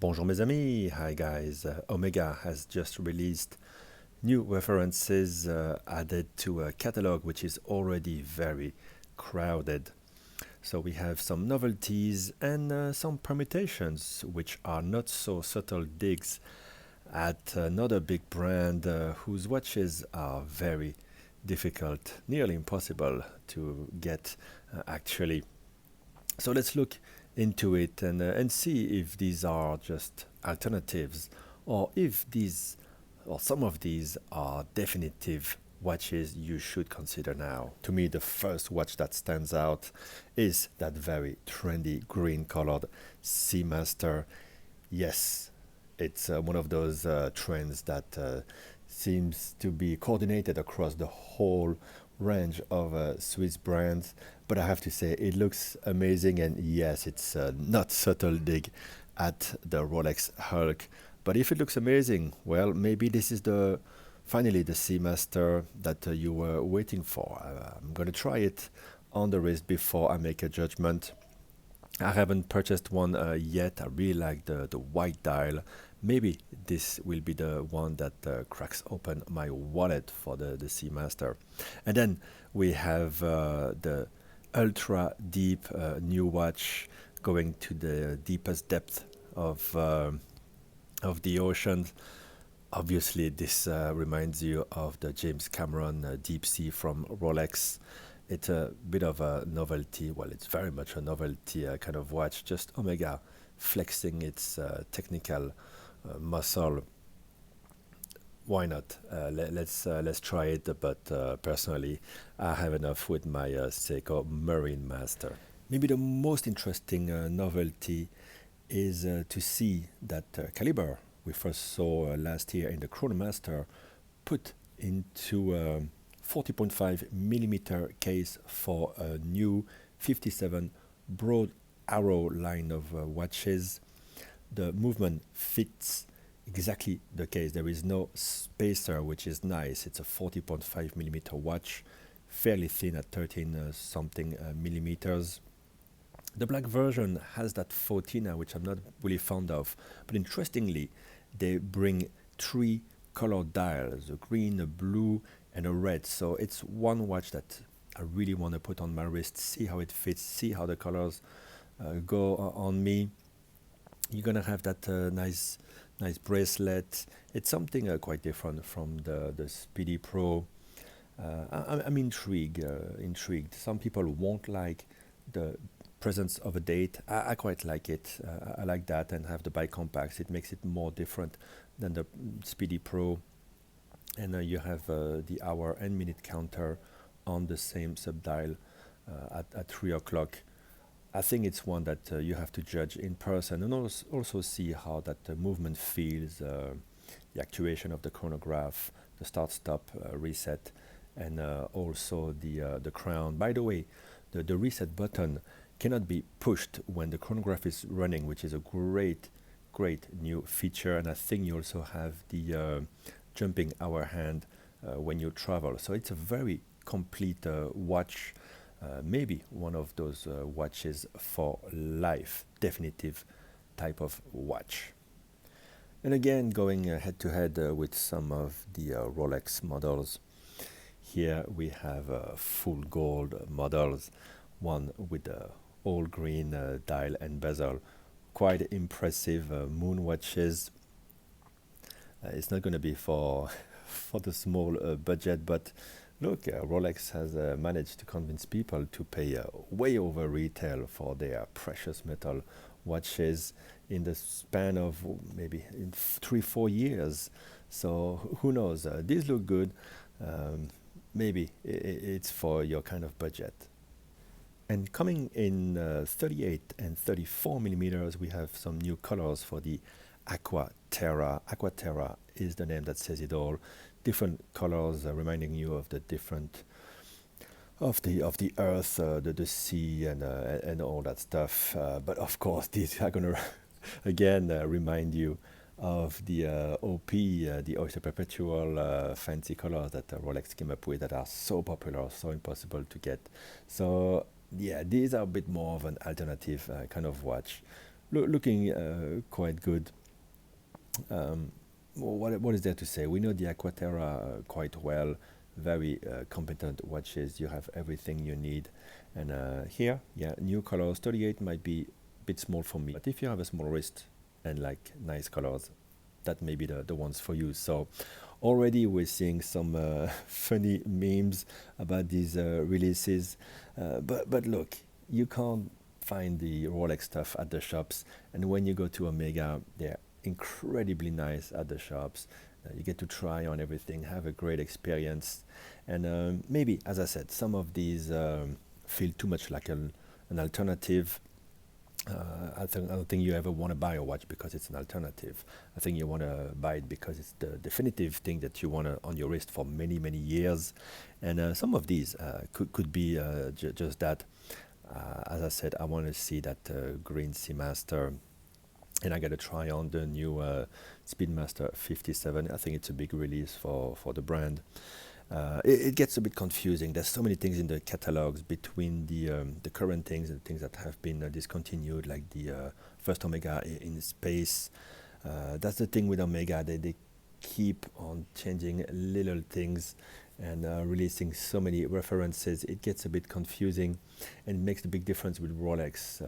Bonjour mes amis, hi guys. Omega has just released new references added to a catalog which is already very crowded. So we have some novelties and some permutations which are not so subtle digs at another big brand whose watches are very difficult, nearly impossible to get actually. So let's look into it and see if these are just alternatives or if these or some of these are definitive watches you should consider now. To me, the first watch that stands out is that very trendy green colored Seamaster. Yes, it's one of those trends that seems to be coordinated across the whole range of Swiss brands, but I have to say it looks amazing, and yes, it's not subtle dig at the Rolex Hulk, but if it looks amazing, well, maybe this is the finally the Seamaster that you were waiting for. I'm going to try it on the wrist before I make a judgment. I haven't purchased one yet. I really like the white dial. Maybe this will be the one that cracks open my wallet for the Seamaster. And then we have the ultra deep new watch going to the deepest depth of the ocean. Obviously, this reminds you of the James Cameron Deep Sea from Rolex. It's a bit of a novelty. Well, it's very much a novelty kind of watch. Just Omega flexing its technical muscle. Why not? Let's try it. But personally, I have enough with my Seiko Marine Master. Maybe the most interesting novelty is to see that caliber we first saw last year in the Chronomaster put into 40.5 millimeter case for a new 57 broad arrow line of watches. The movement fits exactly the case. There is no spacer, which is nice. It's a 40.5 millimeter watch, fairly thin at 13 something millimeters. The black version has that 14er, which I'm not really fond of, but interestingly, they bring three color dials, a green, a blue, and a red. So it's one watch that I really want to put on my wrist, see how it fits, see how the colors go on me. You're gonna have that nice bracelet. It's something quite different from the Speedy Pro. I'm intrigued. Some people won't like the presence of a date. I quite like it. I like that, and have the bicompax. It makes it more different than the Speedy Pro. And you have the hour and minute counter on the same subdial at 3 o'clock. I think it's one that you have to judge in person and also see how that movement feels, the actuation of the chronograph, the start-stop reset, and also the crown. By the way, the reset button cannot be pushed when the chronograph is running, which is a great new feature. And I think you also have the jumping hour hand when you travel. So it's a very complete watch. Maybe one of those watches for life, definitive type of watch. And again, going head to head with some of the Rolex models. Here we have full gold models, one with the all green dial and bezel. Quite impressive moon watches. It's not going to be for the small budget, but look, Rolex has managed to convince people to pay way over retail for their precious metal watches in the span of maybe in 3-4 years. So who knows? These look good. Maybe it's for your kind of budget. And coming in 38 and 34 millimeters, we have some new colors for the Aqua Terra. Aqua Terra is the name that says it all. Different colors reminding you of the different of the earth, the sea, and all that stuff. But of course, these are gonna again remind you of the OP, the Oyster Perpetual fancy colors that Rolex came up with that are so popular, so impossible to get. So yeah, these are a bit more of an alternative kind of watch. looking quite good. What is there to say? We know the Aqua Terra quite well. Very competent watches. You have everything you need. And here, yeah, new colors. 38 might be a bit small for me, but if you have a small wrist and like nice colors, that may be the ones for you. So already we're seeing some funny memes about these releases. But look, you can't find the Rolex stuff at the shops, and when you go to Omega, they're incredibly nice at the shops. You get to try on everything, have a great experience, and maybe, as I said, some of these feel too much like an alternative. I don't think you ever want to buy a watch because it's an alternative. I think you want to buy it because it's the definitive thing that you want on your wrist for many, many years. And some of these could be just that. As I said, I want to see that green Seamaster, and I got to try on the new Speedmaster 57. I think it's a big release for the brand. It gets a bit confusing. There's so many things in the catalogs between the current things and things that have been discontinued, like the first Omega in space. That's the thing with Omega. They keep on changing little things and releasing so many references. It gets a bit confusing, and it makes the big difference with Rolex.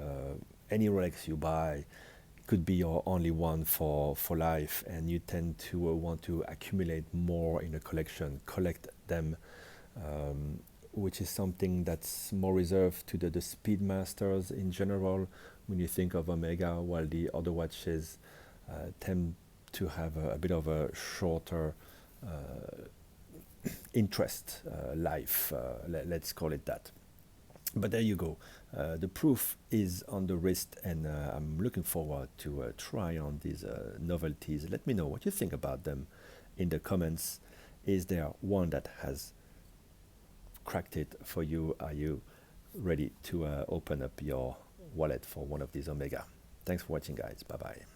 Any Rolex you buy could be your only one for life, and you tend to want to accumulate more in a collection, collect them, which is something that's more reserved to the Speedmasters in general when you think of Omega, while the other watches tend to have a bit of a shorter interest life, let's call it that. But there you go. The proof is on the wrist, and I'm looking forward to try on these novelties. Let me know what you think about them in the comments. Is there one that has cracked it for you? Are you ready to open up your wallet for one of these Omega? Thanks for watching, guys. Bye-bye.